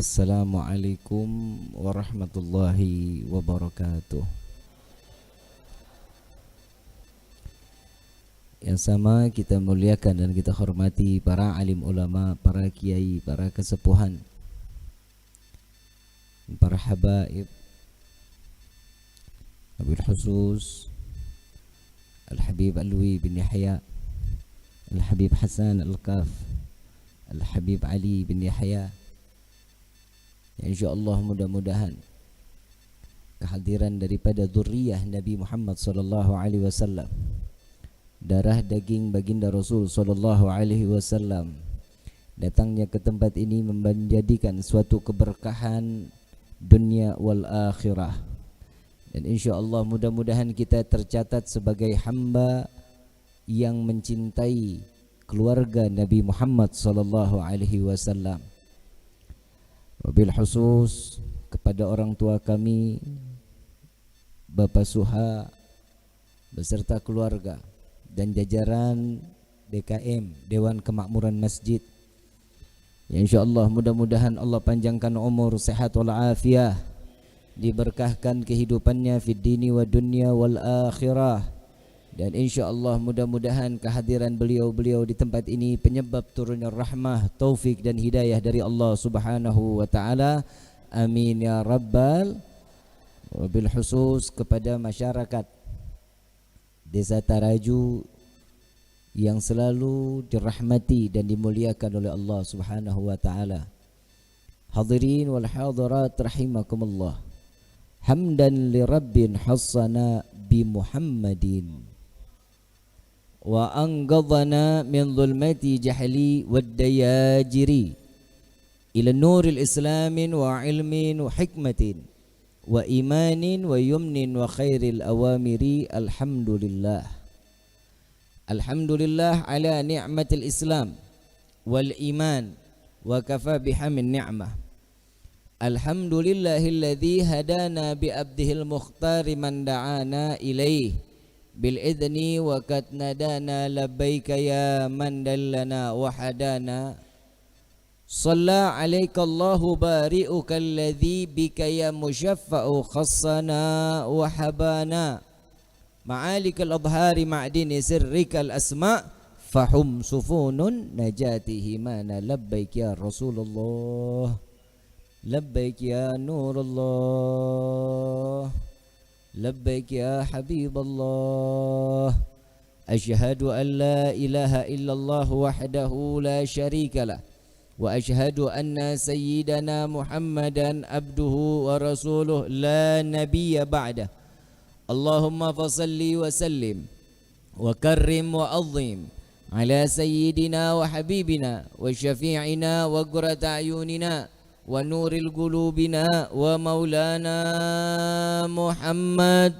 Assalamualaikum warahmatullahi wabarakatuh. Yang sama kita muliakan dan kita hormati para alim ulama, para kiai, para kesepuhan, para habaib, Abil Khusus Al-Habib Alwi bin Yahya, Al-Habib Hasan Al-Qaf, Al-Habib Ali bin Yahya. Ya, insyaallah mudah-mudahan kehadiran daripada zuriyah Nabi Muhammad sallallahu alaihi wasallam, darah daging baginda Rasul sallallahu alaihi wasallam, datangnya ke tempat ini menjadikan suatu keberkahan dunia wal akhirah. Dan insyaallah mudah-mudahan kita tercatat sebagai hamba yang mencintai keluarga Nabi Muhammad sallallahu alaihi wasallam. Wabil khusus kepada orang tua kami, Bapak Suha beserta keluarga dan jajaran DKM, Dewan Kemakmuran Masjid. Ya, insyaallah mudah-mudahan Allah panjangkan umur, sehat wal afiah, diberkahkan kehidupannya fid dini wa dunya wal akhirah. Dan insyaallah mudah-mudahan kehadiran beliau-beliau di tempat ini penyebab turunnya rahmah, taufik dan hidayah dari Allah Subhanahu wa taala. Amin ya rabbal. Wabil khusus kepada masyarakat Desa Taraju yang selalu dirahmati dan dimuliakan oleh Allah Subhanahu wa taala. Hadirin wal hadirat rahimakumullah. Hamdan li rabbin hassana bi Muhammadin wa anqadhana min dhulmati jahli wad dayajiri ila nuril islamin wa ilmin wa hikmatin wa imanin wa yumnin wa khairil awamiri. Alhamdulillah, alhamdulillah ala ni'matil islam wal iman wa kafa bihamin ni'mah. Alhamdulillahilladzi hadana bi abdihil mukhtari man da'ana ilaih bil idni wa qad nadana labbaika ya man dallana wa hadana. Shalla alaika Allahu bari'uka alladzi bika ya musyaffa'u khassana wa habana ma'alikal adhari ma'dini sirrikal asma' fahum sufunun najatihi mana. Labbaik ya Rasulullah, labbaik ya Nurullah, labbaik ya Habiballah. Asyhadu an la ilaha illallah wahdahu la syarika lah wa asyhadu anna sayyidana Muhammadan abduhu wa rasuluh la nabiyya ba'dah. Allahumma fasalli wa sallim wa karrim wa azim ala sayyidina wa habibina wa syafi'ina wa qurrata ayunina wa nuril qulubina wa maulana Muhammad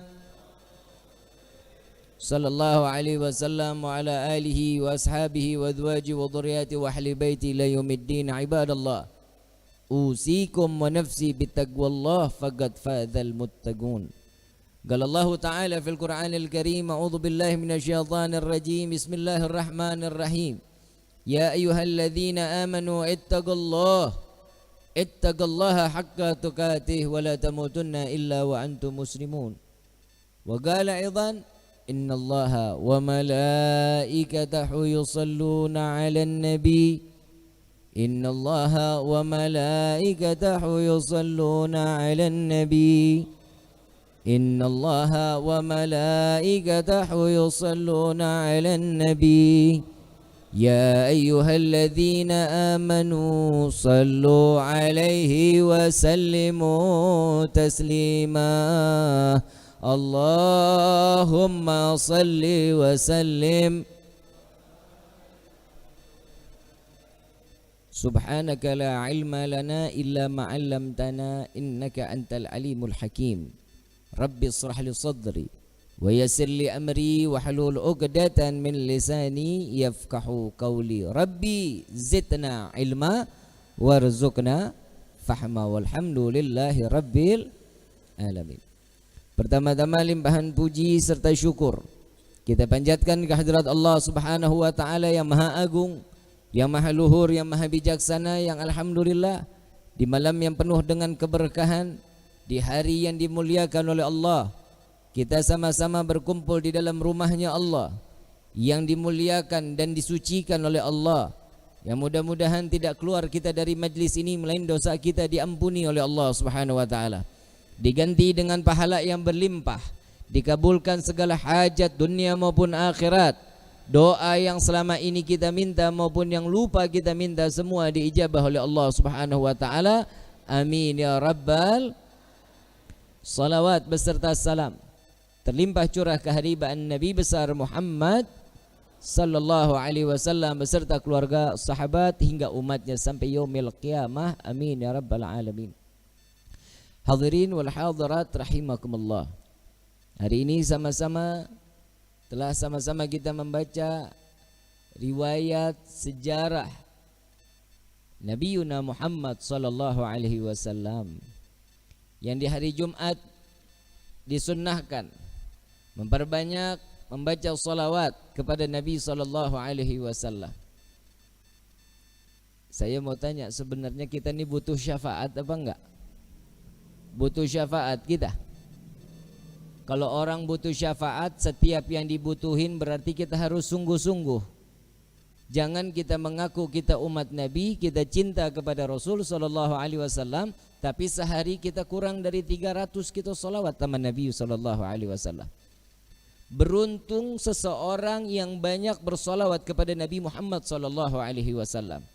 sallallahu alaihi wasallam wa ala alihi wa ashabihi wa azwaji wa dhurriyyati wa ahli baiti ila yaumiddin. Ibadallah, usikum wa nafsi bittaqwallah faqad fazal muttaqun. Qala Allah ta'ala fil Qur'anil Karim, a'udzu billahi minasyaitonir rajim, bismillahirrahmanirrahim. Ya ayyuhalladzina amanu ittaqullaha haqqa tuqatih wa la tamutunna illa wa antum muslimun. Wa qala aidan innallaha wa malaikatahu yusalluna 'alan nabi, innallaha wa malaikatahu yusalluna 'alan nabi, innallaha wa malaikatahu yusalluna 'alan nabi. Ya ayyuhalladzina amanu sallu 'alaihi wa sallimu taslima. Allahumma salli wa sallim. Subhanaka la ilma lana illa ma 'allamtana innaka antal alimul hakim. Rabbi israh li sadri wa yassir li amri wa halul 'uqdatan min lisani yafqahu qawli. Rabbi zidna ilma warzuqna fahma walhamdulillahi rabbil alamin. Pertama-tama limpahan puji serta syukur kita panjatkan kehadirat Allah Subhanahu wa taala yang Maha Agung, yang Maha Luhur, yang Maha Bijaksana, yang alhamdulillah di malam yang penuh dengan keberkahan, di hari yang dimuliakan oleh Allah. Kita sama-sama berkumpul di dalam rumahnya Allah yang dimuliakan dan disucikan oleh Allah. Yang mudah-mudahan tidak keluar kita dari majlis ini melainkan dosa kita diampuni oleh Allah Subhanahu wa taala. Diganti dengan pahala yang berlimpah, dikabulkan segala hajat dunia maupun akhirat. Doa yang selama ini kita minta maupun yang lupa kita minta semua diijabah oleh Allah Subhanahu wa taala. Amin ya rabbal. Salawat beserta salam terlimpah curah kehadiran Nabi besar Muhammad sallallahu alaihi wasallam beserta keluarga, sahabat hingga umatnya sampai yaumil qiyamah. Amin ya rabbal alamin. Hadirin wal hadirat rahimakumullah. Hari ini telah sama-sama kita membaca riwayat sejarah Nabi Muhammad sallallahu alaihi wasallam yang di hari Jumat disunnahkan memperbanyak membaca salawat kepada Nabi sallallahu alaihi wasallam. Saya mau tanya, sebenarnya kita ini butuh syafaat apa enggak? Butuh syafaat kita. Kalau orang butuh syafaat, setiap yang dibutuhin berarti kita harus sungguh-sungguh. Jangan kita mengaku kita umat Nabi, kita cinta kepada Rasul sallallahu alaihi wasallam, tapi sehari kita kurang dari 300 kita salawat sama Nabi sallallahu alaihi wasallam. Beruntung seseorang yang banyak bersalawat kepada Nabi Muhammad sallallahu alaihi wasallam.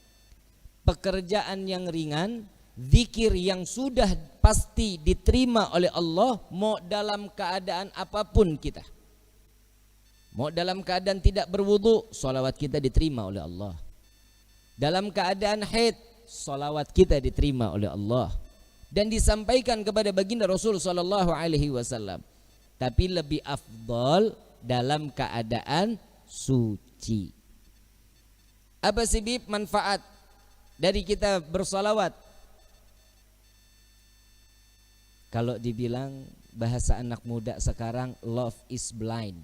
Pekerjaan yang ringan, zikir yang sudah pasti diterima oleh Allah, mau dalam keadaan apapun kita. Mau dalam keadaan tidak berwudu, salawat kita diterima oleh Allah. Dalam keadaan haid, salawat kita diterima oleh Allah dan disampaikan kepada baginda Rasul sallallahu alaihi wasallam. Tapi lebih afdal dalam keadaan suci. Apa sih manfaat dari kita bersalawat? Kalau dibilang bahasa anak muda sekarang, love is blind.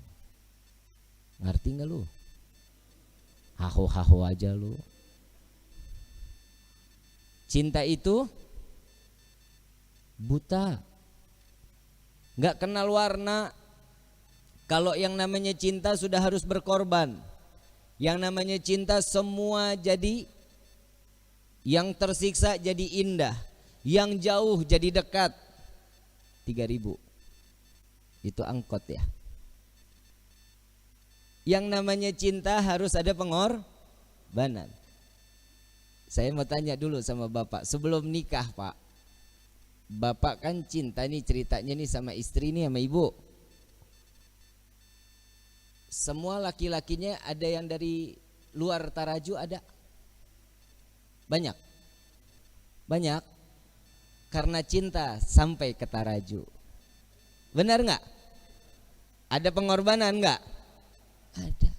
Ngerti nggak lu? Haho-haho aja lu. Cinta itu buta, nggak kenal warna. Kalau yang namanya cinta sudah harus berkorban. Yang namanya cinta semua jadi, yang tersiksa jadi indah, yang jauh jadi dekat. 3.000 itu angkot ya. Yang namanya cinta harus ada pengorbanan. Saya mau tanya dulu sama Bapak, sebelum nikah Pak, Bapak kan cinta nih ceritanya nih sama istri nih sama ibu. Semua laki-lakinya ada yang dari luar Taraju ada? Banyak? Banyak? Karena cinta sampai ke Taraju. Benar nggak? Ada pengorbanan nggak? Ada.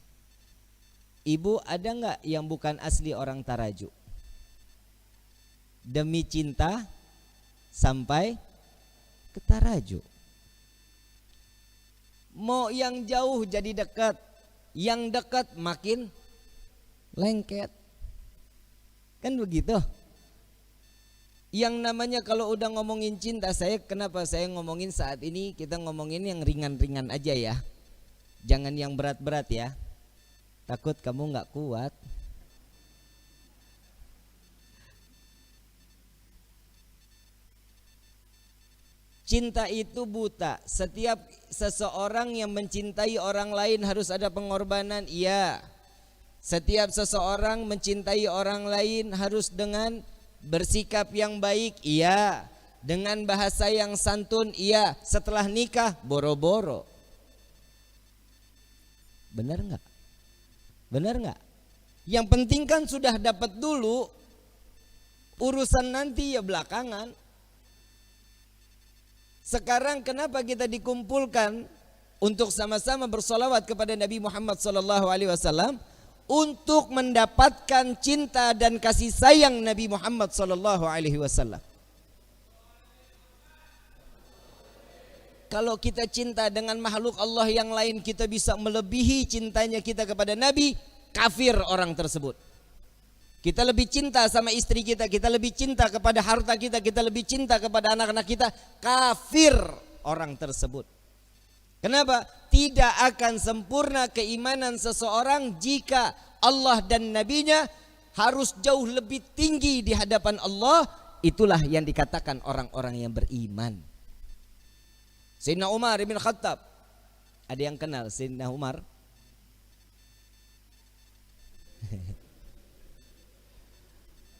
Ibu ada nggak yang bukan asli orang Taraju? Demi cinta sampai ke Taraju. Mau yang jauh jadi dekat, yang dekat makin lengket. Kan begitu? Yang namanya kalau udah ngomongin cinta, kenapa saya ngomongin saat ini, kita ngomongin yang ringan-ringan aja ya. Jangan yang berat-berat ya. Takut kamu nggak kuat. Cinta itu buta. Setiap seseorang yang mencintai orang lain harus ada pengorbanan, iya. Setiap seseorang mencintai orang lain harus dengan bersikap yang baik, iya. Dengan bahasa yang santun, iya. Setelah nikah, boro-boro. Benar nggak? Benar nggak? Yang penting kan sudah dapat dulu, urusan nanti ya belakangan. Sekarang kenapa kita dikumpulkan untuk sama-sama bersolawat kepada Nabi Muhammad SAW? Untuk mendapatkan cinta dan kasih sayang Nabi Muhammad SAW. Kalau kita cinta dengan makhluk Allah yang lain, kita bisa melebihi cintanya kita kepada Nabi, kafir orang tersebut. Kita lebih cinta sama istri kita, kita lebih cinta kepada harta kita, kita lebih cinta kepada anak-anak kita, kafir orang tersebut. Kenapa? Tidak akan sempurna keimanan seseorang jika Allah dan Nabi-Nya harus jauh lebih tinggi di hadapan Allah. Itulah yang dikatakan orang-orang yang beriman. Sayyidina Umar bin Khattab, ada yang kenal Sayyidina Umar?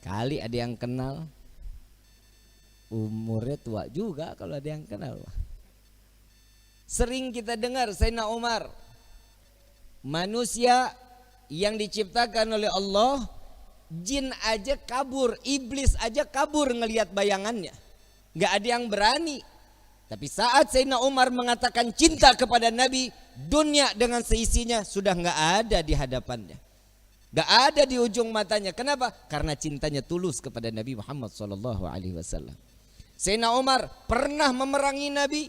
Kali ada yang kenal. Umurnya tua juga kalau ada yang kenal. Sering kita dengar Sayyidina Umar, manusia yang diciptakan oleh Allah, jin aja kabur, iblis aja kabur ngelihat bayangannya. Gak ada yang berani. Tapi saat Sayyidina Umar mengatakan cinta kepada Nabi, dunia dengan seisinya sudah gak ada di hadapannya, gak ada di ujung matanya. Kenapa? Karena cintanya tulus kepada Nabi Muhammad SAW. Sayyidina Umar pernah memerangi Nabi.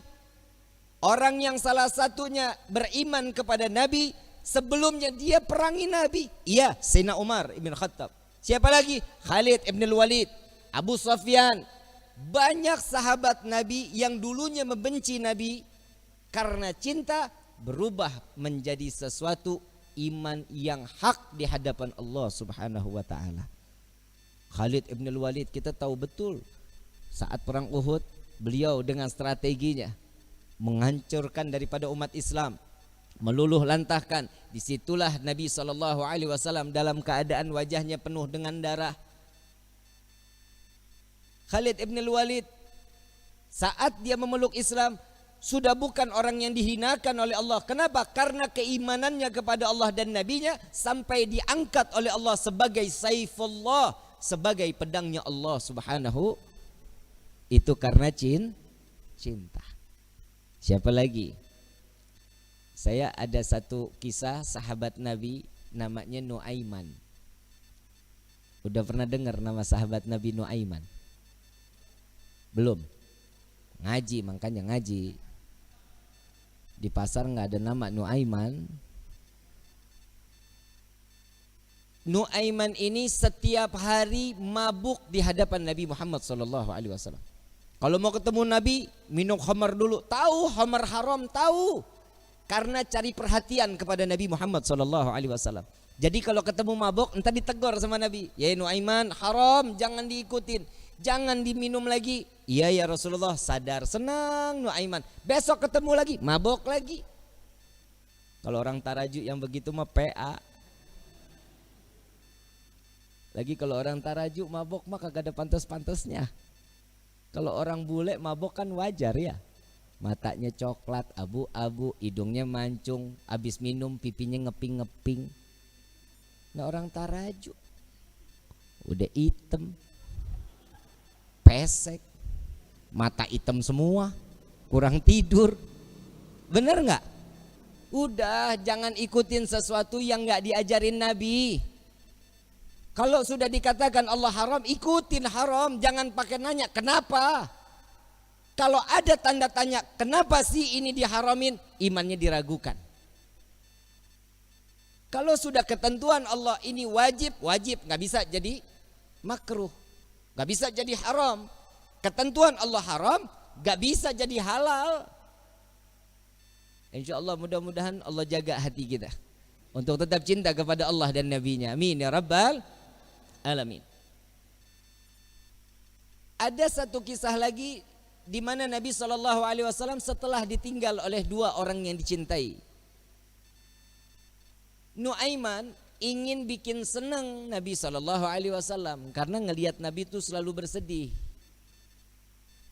Orang yang salah satunya beriman kepada Nabi, sebelumnya dia perangi Nabi. Iya, Sayyidina Umar ibn Khattab. Siapa lagi? Khalid ibn Walid, Abu Sufyan. Banyak sahabat Nabi yang dulunya membenci Nabi, karena cinta berubah menjadi sesuatu iman yang hak di hadapan Allah Subhanahu wa taala. Khalid ibn Walid kita tahu betul, saat perang Uhud beliau dengan strateginya menghancurkan daripada umat Islam, meluluh lantahkan. Disitulah Nabi SAW dalam keadaan wajahnya penuh dengan darah. Khalid ibn Walid saat dia memeluk Islam sudah bukan orang yang dihinakan oleh Allah. Kenapa? Karena keimanannya kepada Allah dan Nabi-Nya sampai diangkat oleh Allah sebagai Saifullah, sebagai pedangnya Allah Subhanahu. Itu karena cinta. Siapa lagi? Saya ada satu kisah sahabat Nabi namanya Nuaiman. Udah pernah dengar nama sahabat Nabi Nuaiman? Belum? Ngaji, makanya ngaji. Di pasar nggak ada nama Nuaiman. Nuaiman ini setiap hari mabuk di hadapan Nabi Muhammad SAW. Kalau mau ketemu Nabi, minum khamar dulu. Tahu khamar haram, tahu. Karena cari perhatian kepada Nabi Muhammad SAW. Jadi kalau ketemu mabuk, entah ditegur sama Nabi. Ya Nuaiman, haram, jangan diikutin. Jangan diminum lagi. Iya ya Rasulullah, sadar, senang Nuaiman. Besok ketemu lagi, mabuk lagi. Kalau orang Tarajuk yang begitu mah PA. Lagi kalau orang Tarajuk mabuk mah kagak ada pantas-pantasnya. Kalau orang bule mabuk kan wajar ya. Matanya coklat, abu-abu, hidungnya mancung, habis minum pipinya ngeping-ngeping. Nah orang Tarajuk udah hitam, pesek, mata hitam semua, kurang tidur. Bener nggak? Udah, jangan ikutin sesuatu yang nggak diajarin Nabi. Kalau sudah dikatakan Allah haram, ikutin haram. Jangan pakai nanya kenapa. Kalau ada tanda tanya kenapa sih ini diharamin, imannya diragukan. Kalau sudah ketentuan Allah ini wajib, nggak bisa jadi makruh, nggak bisa jadi haram. Ketentuan Allah haram, nggak bisa jadi halal. Insya Allah mudah-mudahan Allah jaga hati kita untuk tetap cinta kepada Allah dan Nabi-Nya. Amin ya Rabbal Alamin. Ada satu kisah lagi di mana Nabi SAW setelah ditinggal oleh dua orang yang dicintai. Nuaiman ingin bikin senang Nabi SAW karena ngelihat Nabi itu selalu bersedih.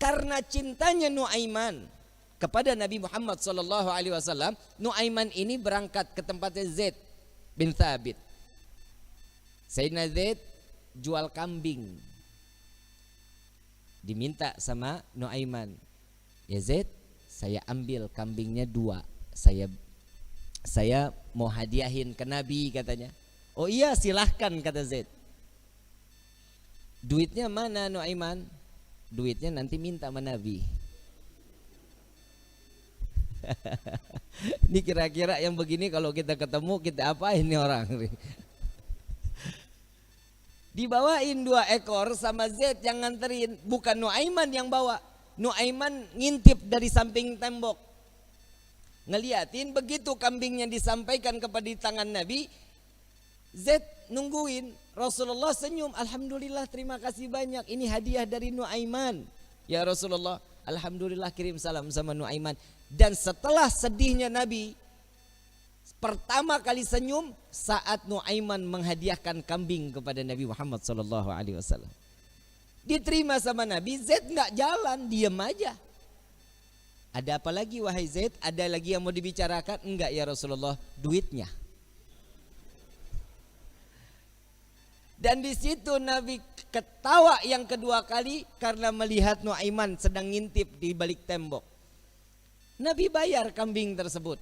Karena cintanya Nuaiman kepada Nabi Muhammad SAW, Nuaiman ini berangkat ke tempatnya Zaid bin Thabit. Sayyidina Zaid jual kambing, diminta sama Nuaiman, ya Zaid, saya ambil kambingnya 2, saya mau hadiahin ke Nabi katanya. Oh iya silahkan kata Zaid. Duitnya mana Nuaiman? Duitnya nanti minta sama Nabi. Ini kira-kira yang begini kalau kita ketemu kita apa ini orang? Dibawain 2 ekor sama Zaid yang nganterin, bukan Nuaiman yang bawa. Nuaiman ngintip dari samping tembok. Ngeliatin begitu kambingnya disampaikan kepada di tangan Nabi, Zaid nungguin. Rasulullah senyum, alhamdulillah terima kasih banyak, ini hadiah dari Nuaiman. Ya Rasulullah, alhamdulillah kirim salam sama Nuaiman. Dan setelah sedihnya Nabi, pertama kali senyum saat Nuaiman menghadiahkan kambing kepada Nabi Muhammad SAW. Diterima sama Nabi, Zaid nggak jalan, diam aja. Ada apa lagi wahai Zaid? Ada lagi yang mau dibicarakan? Enggak ya Rasulullah, duitnya. Dan di situ Nabi ketawa yang kedua kali karena melihat Nuaiman sedang ngintip di balik tembok. Nabi bayar kambing tersebut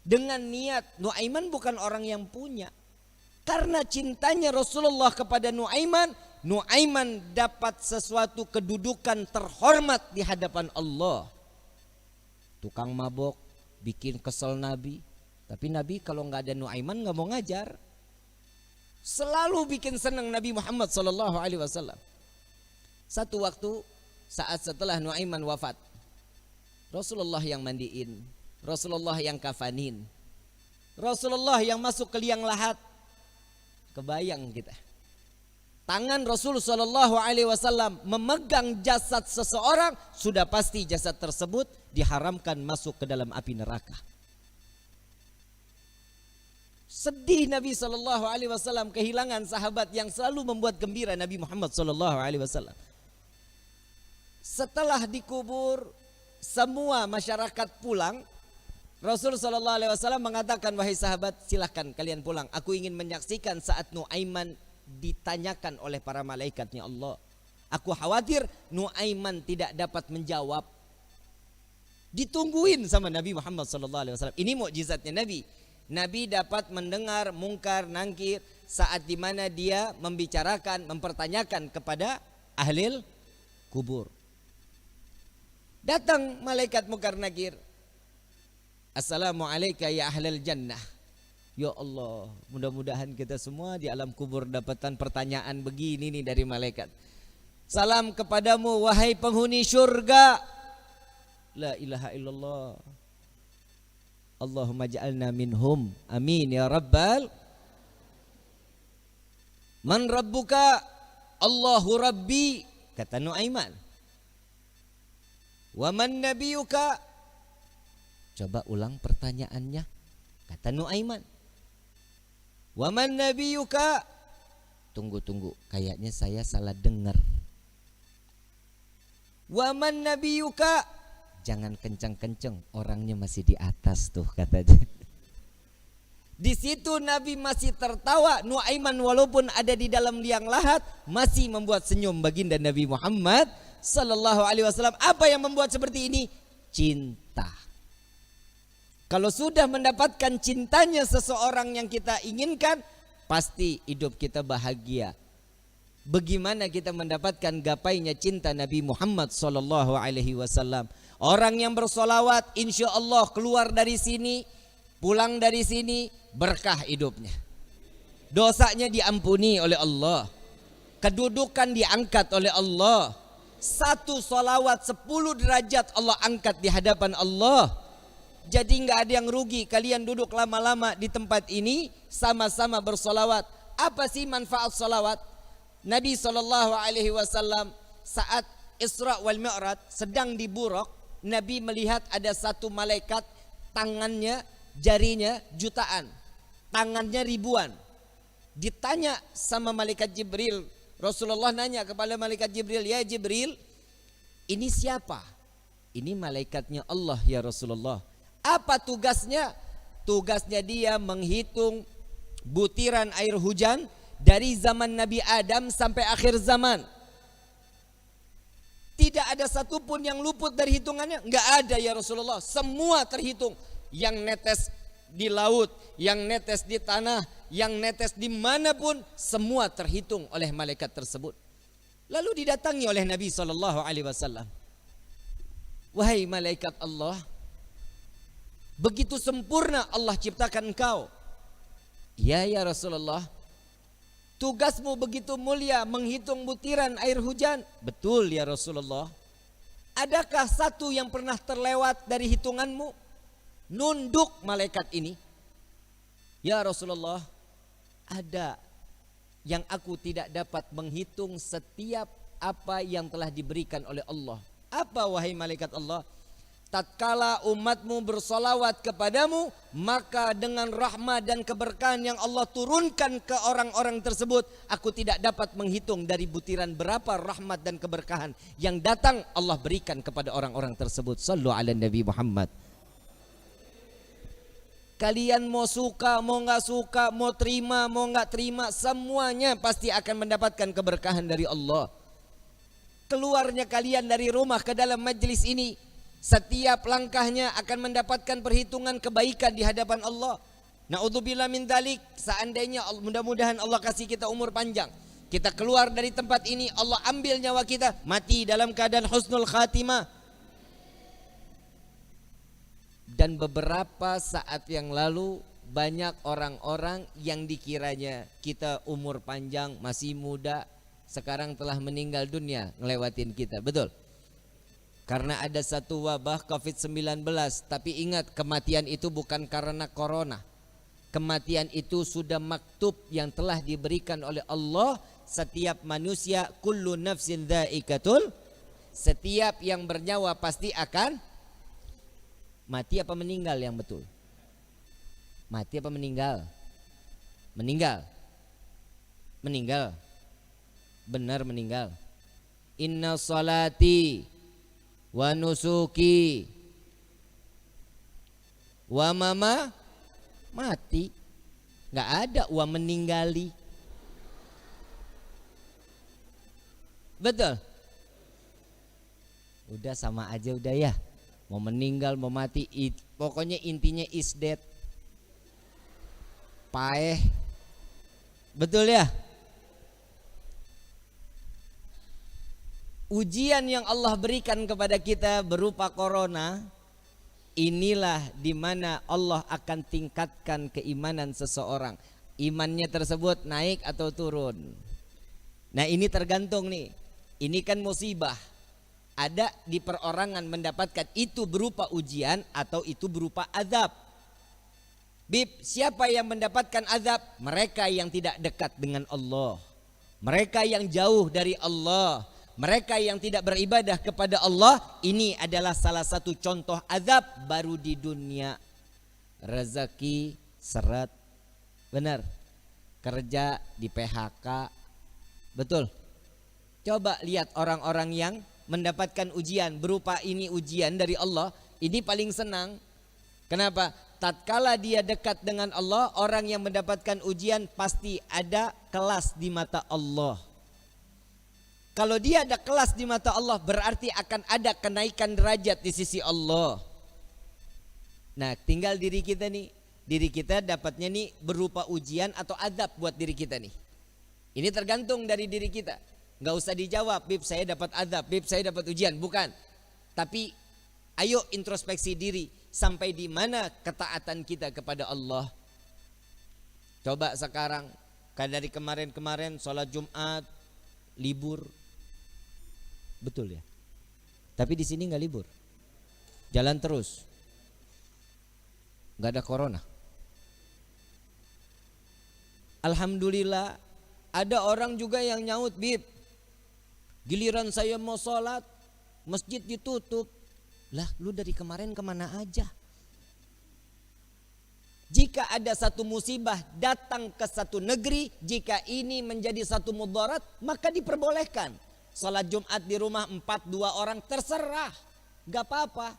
dengan niat Nuaiman bukan orang yang punya. Karena cintanya Rasulullah kepada Nuaiman, Nuaiman dapat sesuatu kedudukan terhormat di hadapan Allah. Tukang mabok bikin kesel Nabi, tapi Nabi kalau nggak ada Nuaiman nggak mau ngajar. Selalu bikin senang Nabi Muhammad SAW. Satu waktu saat setelah Nuaiman wafat, Rasulullah yang mandiin, Rasulullah yang kafanin, Rasulullah yang masuk ke liang lahat. Kebayang kita, tangan Rasul SAW memegang jasad seseorang, sudah pasti jasad tersebut diharamkan masuk ke dalam api neraka. Sedih Nabi SAW kehilangan sahabat yang selalu membuat gembira Nabi Muhammad SAW. Setelah dikubur, semua masyarakat pulang. Rasul SAW mengatakan, wahai sahabat, silahkan kalian pulang. Aku ingin menyaksikan saat Nuaiman ditanyakan oleh para malaikatnya Allah. Aku khawatir Nuaiman tidak dapat menjawab. Ditungguin sama Nabi Muhammad SAW. Ini mukjizatnya Nabi. Nabi dapat mendengar mungkar nangkir saat dimana dia membicarakan, mempertanyakan kepada ahli kubur. Datang malaikat mungkar nakir. Assalamualaikum ya ahlal jannah. Ya Allah, mudah-mudahan kita semua di alam kubur dapatkan pertanyaan begini nih dari malaikat. Salam kepadamu wahai penghuni syurga. La ilaha illallah. Allahumma ja'alna minhum. Amin ya rabbal. Man rabbuka? Allahu rabbi, kata Nuaiman. Wa man nabiyuka? Coba ulang pertanyaannya, kata Nuaiman. Wa man nabiyuka? Tunggu, kayaknya saya salah dengar. Wa man nabiyuka? Jangan kencang-kencang, orangnya masih di atas tuh, katanya. Di situ Nabi masih tertawa. Nuaiman walaupun ada di dalam liang lahat masih membuat senyum baginda Nabi Muhammad SAW. Apa yang membuat seperti ini? Cinta. Kalau sudah mendapatkan cintanya seseorang yang kita inginkan, pasti hidup kita bahagia. Bagaimana kita mendapatkan gapainya cinta Nabi Muhammad SAW? Orang yang bersolawat insya Allah keluar dari sini, pulang dari sini berkah hidupnya. Dosanya diampuni oleh Allah. Kedudukan diangkat oleh Allah. 1 solawat 10 derajat Allah angkat di hadapan Allah. Jadi nggak ada yang rugi. Kalian duduk lama-lama di tempat ini sama-sama bersolawat. Apa sih manfaat solawat? Nabi SAW saat Isra wal Mi'raj sedang di Buraq, Nabi melihat ada satu malaikat, tangannya, jarinya jutaan, tangannya ribuan. Ditanya sama malaikat Jibril, Rasulullah nanya kepada malaikat Jibril, ya Jibril, ini siapa? Ini malaikatnya Allah ya Rasulullah. Apa tugasnya? Tugasnya dia menghitung butiran air hujan dari zaman Nabi Adam sampai akhir zaman. Tidak ada satupun yang luput dari hitungannya. Enggak ada ya Rasulullah. Semua terhitung. Yang netes di laut, yang netes di tanah, yang netes dimanapun, semua terhitung oleh malaikat tersebut. Lalu didatangi oleh Nabi SAW. Wahai malaikat Allah, begitu sempurna Allah ciptakan engkau. Ya Rasulullah. Tugasmu begitu mulia menghitung butiran air hujan. Betul ya Rasulullah. Adakah satu yang pernah terlewat dari hitunganmu? Nunduk malaikat ini. Ya Rasulullah, ada yang aku tidak dapat menghitung setiap apa yang telah diberikan oleh Allah. Apa wahai malaikat Allah? Tatkala umatmu bersolawat kepadamu, maka dengan rahmat dan keberkahan yang Allah turunkan ke orang-orang tersebut, aku tidak dapat menghitung dari butiran berapa rahmat dan keberkahan yang datang Allah berikan kepada orang-orang tersebut. Sallu ala Nabi Muhammad. Kalian mau suka, mau nggak suka, mau terima, mau nggak terima, semuanya pasti akan mendapatkan keberkahan dari Allah. Keluarnya kalian dari rumah ke dalam majlis ini, setiap langkahnya akan mendapatkan perhitungan kebaikan di hadapan Allah. Na'udzubillah min dzalik. Seandainya mudah-mudahan Allah kasih kita umur panjang, kita keluar dari tempat ini, Allah ambil nyawa kita, mati dalam keadaan husnul khatimah. Dan beberapa saat yang lalu banyak orang-orang yang dikiranya kita umur panjang, masih muda, sekarang telah meninggal dunia ngelewatin kita. Betul? Karena ada satu wabah COVID-19. Tapi ingat, kematian itu bukan karena corona. Kematian itu sudah maktub yang telah diberikan oleh Allah. Setiap manusia, kullu nafsin dha'iqatul, setiap yang bernyawa pasti akan mati. Apa meninggal yang betul? Mati apa meninggal? Meninggal. Meninggal. Benar meninggal. Inna salati wa nusuki wa mama mati. Nggak ada wa meninggali. Betul? Udah sama aja udah ya. Mau meninggal mau mati, pokoknya intinya is dead. Paeh. Betul ya? Ujian yang Allah berikan kepada kita berupa corona, inilah dimana Allah akan tingkatkan keimanan seseorang. Imannya tersebut naik atau turun. Nah ini tergantung nih. Ini kan musibah. Ada di perorangan mendapatkan itu berupa ujian atau itu berupa azab. Bib, siapa yang mendapatkan azab? Mereka yang tidak dekat dengan Allah. Mereka yang jauh dari Allah. Mereka yang tidak beribadah kepada Allah. Ini adalah salah satu contoh azab baru di dunia. Rezeki seret. Benar. Kerja di PHK. Betul. Coba lihat orang-orang yang mendapatkan ujian berupa ini, ujian dari Allah. Ini paling senang. Kenapa? Tatkala dia dekat dengan Allah, orang yang mendapatkan ujian pasti ada kelas di mata Allah. Kalau dia ada kelas di mata Allah, berarti akan ada kenaikan derajat di sisi Allah. Nah, tinggal diri kita nih. Diri kita dapatnya nih berupa ujian atau azab buat diri kita nih. Ini tergantung dari diri kita. Gak usah dijawab, Bib saya dapat azab, Bib saya dapat ujian. Bukan. Tapi ayo introspeksi diri. Sampai di mana ketaatan kita kepada Allah. Coba sekarang, kayak dari kemarin-kemarin sholat Jumat, libur. Betul ya. Tapi di sini nggak libur, jalan terus, nggak ada corona. Alhamdulillah, ada orang juga yang nyaut, Bib, giliran saya mau sholat, masjid ditutup. Lah, lu dari kemarin kemana aja? Jika ada satu musibah datang ke satu negeri, jika ini menjadi satu mudarat, maka diperbolehkan. Salat Jumat di rumah 4-2 orang terserah, gak apa-apa.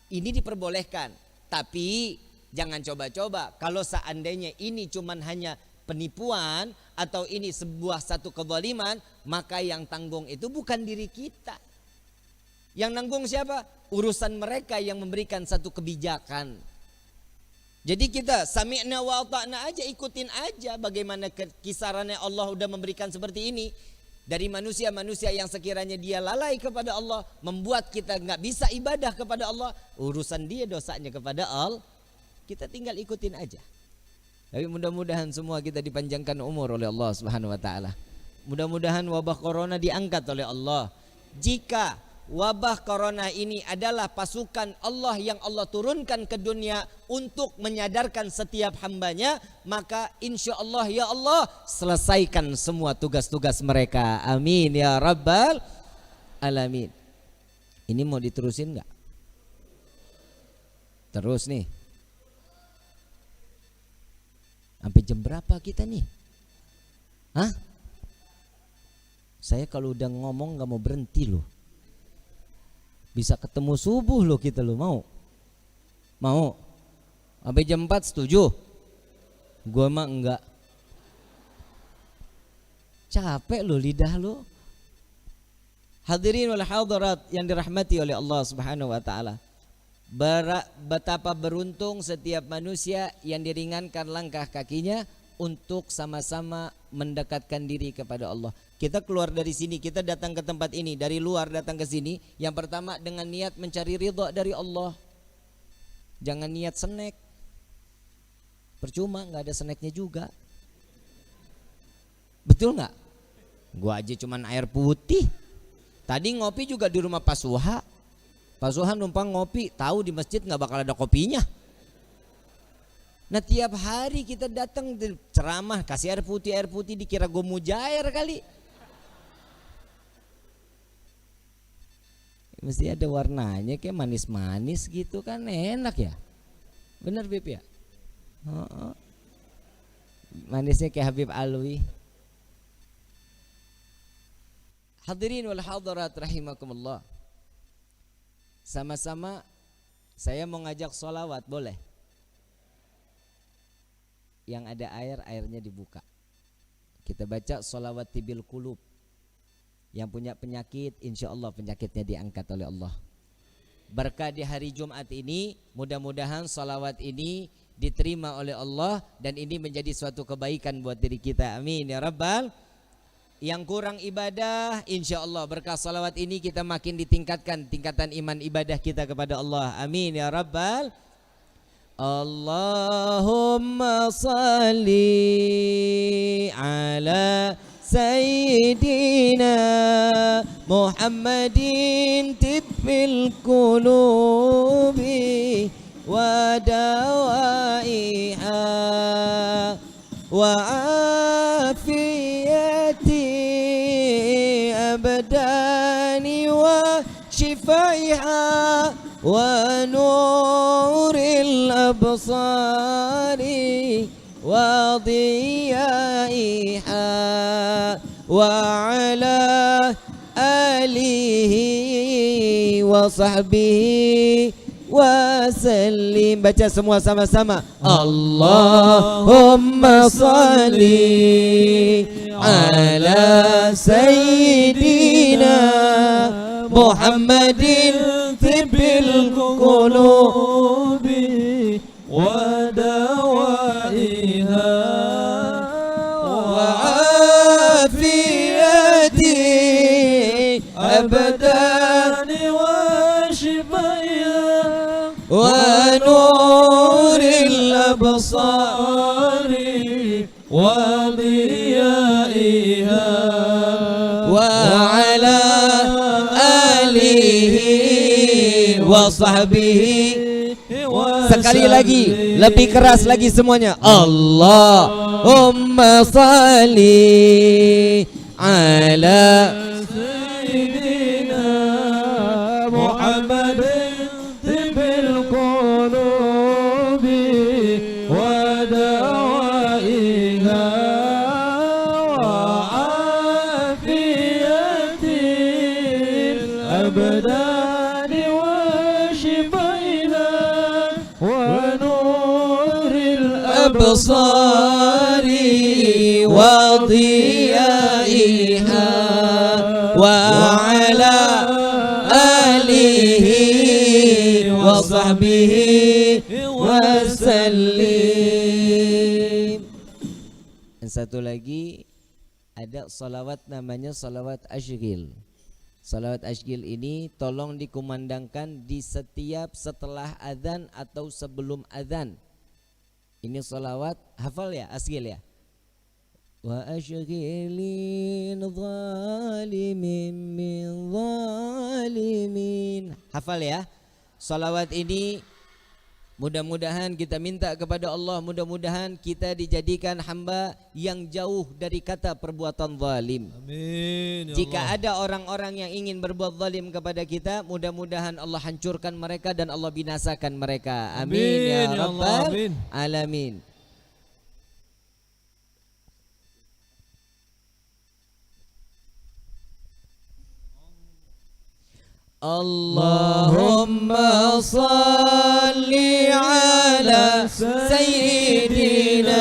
Ini diperbolehkan. Tapi jangan coba-coba. Kalau seandainya ini cuman hanya penipuan atau ini sebuah satu kezaliman, maka yang tanggung itu bukan diri kita. Yang nanggung siapa? Urusan mereka yang memberikan satu kebijakan. Jadi kita sami'na wa ata'na aja, ikutin aja bagaimana kisarannya Allah udah memberikan seperti ini. Dari manusia-manusia yang sekiranya dia lalai kepada Allah, membuat kita nggak bisa ibadah kepada Allah, urusan dia dosanya kepada Allah, kita tinggal ikutin aja. Tapi mudah-mudahan semua kita dipanjangkan umur oleh Allah Subhanahu wa taala. Mudah-mudahan wabah corona diangkat oleh Allah. Jika wabah corona ini adalah pasukan Allah yang Allah turunkan ke dunia untuk menyadarkan setiap hambanya, maka insya Allah ya Allah selesaikan semua tugas-tugas mereka. Amin ya rabbal alamin. Ini mau diterusin nggak? Terus nih. Sampai jam berapa kita nih? Hah? Saya kalau udah ngomong gak mau berhenti loh. Bisa ketemu subuh loh kita loh, mau? Mau? Sampai jam 4 setuju? Gua mah enggak. Capek loh lidah lo. Hadirin wal hadirat yang dirahmati oleh Allah Subhanahu wa taala. Betapa beruntung setiap manusia yang diringankan langkah kakinya untuk sama-sama mendekatkan diri kepada Allah. Kita keluar dari sini, kita datang ke tempat ini, dari luar datang ke sini, yang pertama dengan niat mencari ridha dari Allah. Jangan niat snack. Percuma, nggak ada snacknya juga. Betul nggak? Gua aja cuman air putih. Tadi ngopi juga di rumah Pak Suha. Pak Suha numpang ngopi, tahu di masjid nggak bakal ada kopinya. Nah tiap hari kita datang ceramah, kasih air putih dikira gue mujair kali. Mesti ada warnanya kayak manis-manis gitu kan, enak ya. Bener Bib ya? Manisnya kayak Habib Alwi. Hadirin wal hadirat rahimakumullah. Sama-sama saya mau ngajak sholawat, boleh? Yang ada air, airnya dibuka. Kita baca sholawat tibil qulub. Yang punya penyakit, insya Allah penyakitnya diangkat oleh Allah. Berkah di hari Jumat ini, mudah-mudahan sholawat ini diterima oleh Allah dan ini menjadi suatu kebaikan buat diri kita. Amin ya rabbal. Yang kurang ibadah, insya Allah berkah salawat ini kita makin ditingkatkan tingkatan iman ibadah kita kepada Allah. Amin ya rabbal. Allahumma salli ala sayyidina Muhammadin tibbil qulubi wa dawaiha wa afiyati abdani wa shifaiha wa nuril absari wa diyaiha wa ala alihi wa sahbihi wasallim. Baca semua sama-sama. Allahumma salli ala sayyidina Muhammadin tibbil qulubi wa dawaiha wa afiyati abdani wa shifaiha wa nuril absari wa diyaiha wa ala alihi wa sahbihi. Sekali lagi, lebih keras lagi semuanya. Allahumma salli ala sayyidina Muhammadin tibbil qulubi wa dawaiha wa afiyatil abdani wa shifaiha wa nuril absari wa diyaiha wa ala alihi wa sahbihi wa sallim. Dan satu lagi ada salawat namanya salawat ashghil. Salawat ashghil ini tolong dikumandangkan di setiap setelah azan atau sebelum azan. Ini sholawat hafal ya, asgil ya. Wa ashghilin zalimin min zalimin. Hafal ya. Sholawat ini mudah-mudahan kita minta kepada Allah, mudah-mudahan kita dijadikan hamba yang jauh dari kata perbuatan zalim. Amin. Ya Jika Allah. ada orang-orang yang ingin berbuat zalim kepada kita, mudah-mudahan Allah hancurkan mereka dan Allah binasakan mereka. Amin, Amin, ya ya Allah, Rabbal amin. alamin. Allahumma salli ala Sayyidina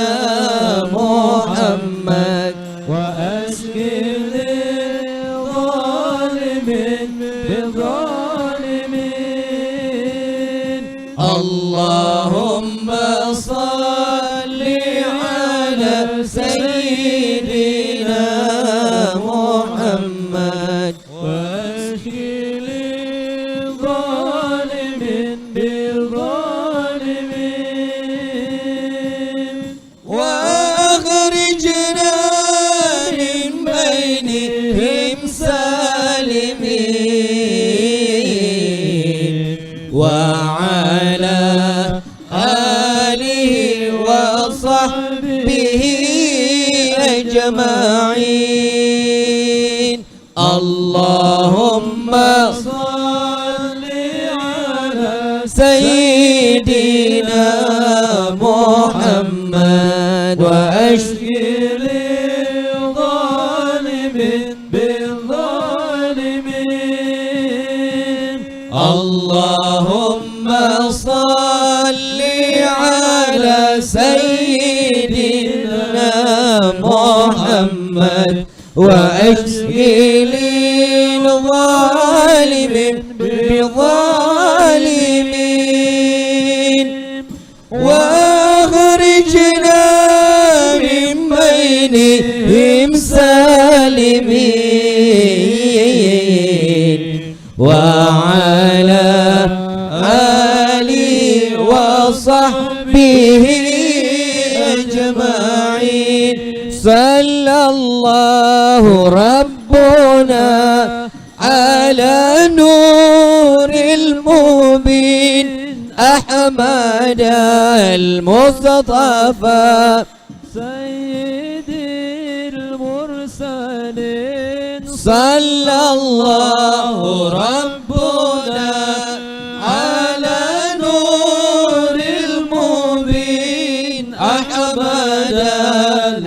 Muhammad wa ashghil zalimin bil zalimin. Allahumma salli ala Sayyidina Muhammad وعلى آله وصحبه أجمعين اللهم صل على سيدنا محمد وأشغل الظالمين بالظالمين اللهم صل على سيدنا محمد وأشغل الظالمين بالظالمين وأخرجنا من بينهم سالمين وعلى آله وصحبه أجمعين صلى الله ربنا على نور المبين أحمد المصطفى سيد المرسلين صلى الله ربنا على نور المبين أحمد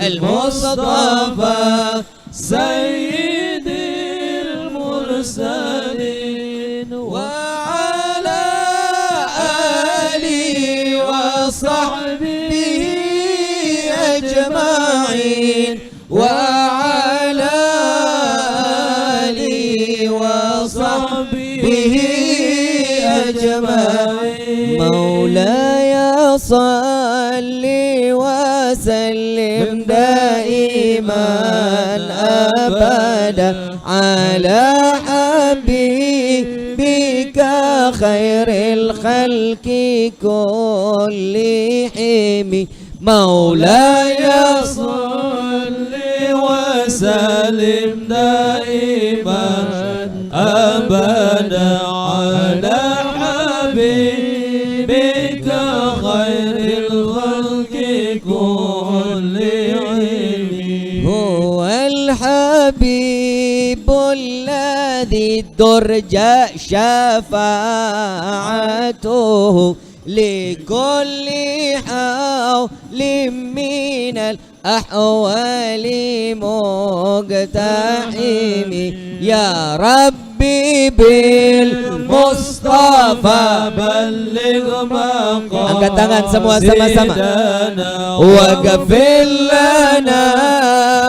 المصطفى سيد المرسلين وعلى آله وصحبه أجمعين وعلى آله وصحبه أجمعين مولاي صل وسلم دائما أبدا على حبيبك خير الخلق كلهم مولاي صل وسلم دائما أبدا على حبيبك خير الخلق كلهم هو الحبيب الذي ترجى شفاعته لكل حول من الأحوال مقتحم يا ربي بالمصطفى بلغ مقام angkat tangan semua sama-sama waghfir lana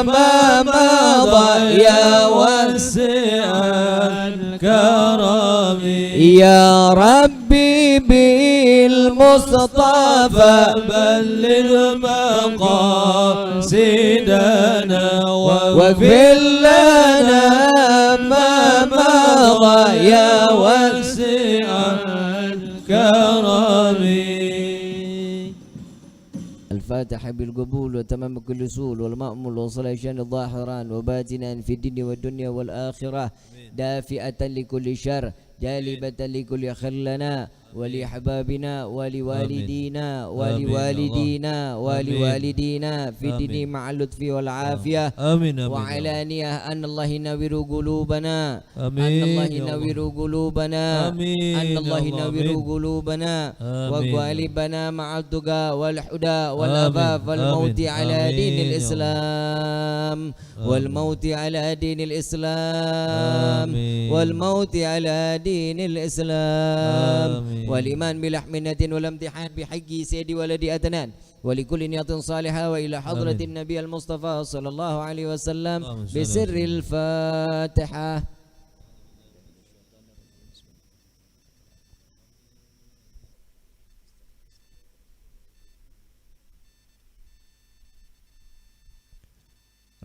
ma madha ya wasi'al karami ya rabbi bil mustafa balligh maqasidana waghfir lana ma madha ya wasi'al karami الفاتحة بالقبول وتمام كل أصول والمأمول وصلاة الظاهران وباتنا في الدين والدنيا والآخرة دافئة لكل شر جالبة لكل خير لنا ولأحبابنا ولوالدينا ولوالدينا ولوالدينا في الدين مع اللطف والعافية آمين وعلانية أن الله ينور قلوبنا آمين أن الله يا الله. ينور قلوبنا آمين أن يا الله الله. ينور آمين. قلوبنا آمين. وقالبنا مع التقى والحدى والأفاف آمين. والموت آمين. على آمين دين يا الله. الإسلام آمين. والموت على دين الإسلام آمين. والموت على دين الإسلام آمين. والإيمان بلحمنة والامتحان بحق سيد ولد أدنان ولكل نية صالحة وإلى حضرة آمين. النبي المصطفى صلى الله عليه وسلم اللهم صل بسر وسلم. الفاتحة.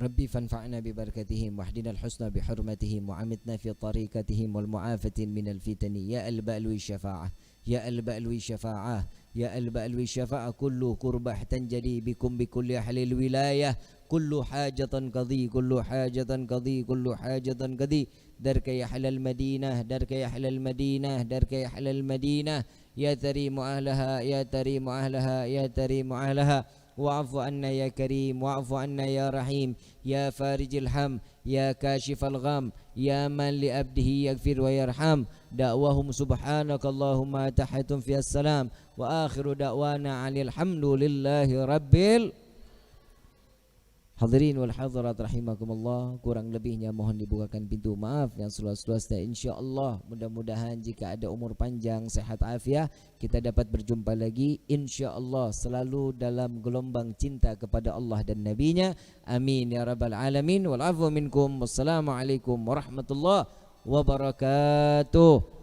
ربي فانفعنا ببركتهم واهدنا الحسنى بحرمتهم وعمتنا في طريقتهم والمعافة من الفتن يا البألو الشفاعة يا البألو الشفاعة يا البألو الشفاعة كل كربة تنجلي بكم بكل أهل الولاية كل حاجة قضي كل حاجة قضي كل حاجة قضي درك يحل المدينة درك يحل المدينة درك يحل المدينة يا تريم أهلها يا تريم أهلها يا تريم أهلها واعف عنا يا كريم واعف عنا يا رحيم يا فارج الهم يا كاشف الغم يا من لأبده يغفر ويرحم دعواهم سبحانك اللهم تحية في السلام وآخر دعوانا عن الحمد لله رب Hadirin wal hadirat rahimakumullah, kurang lebihnya mohon dibukakan pintu maaf yang seluas-luasnya insyaallah. Mudah-mudahan jika ada umur panjang, sehat afiat, kita dapat berjumpa lagi insyaallah selalu dalam gelombang cinta kepada Allah dan Nabi-Nya. Amin ya rabbal alamin. Wal afwu minkum. Wassalamualaikum warahmatullahi wabarakatuh.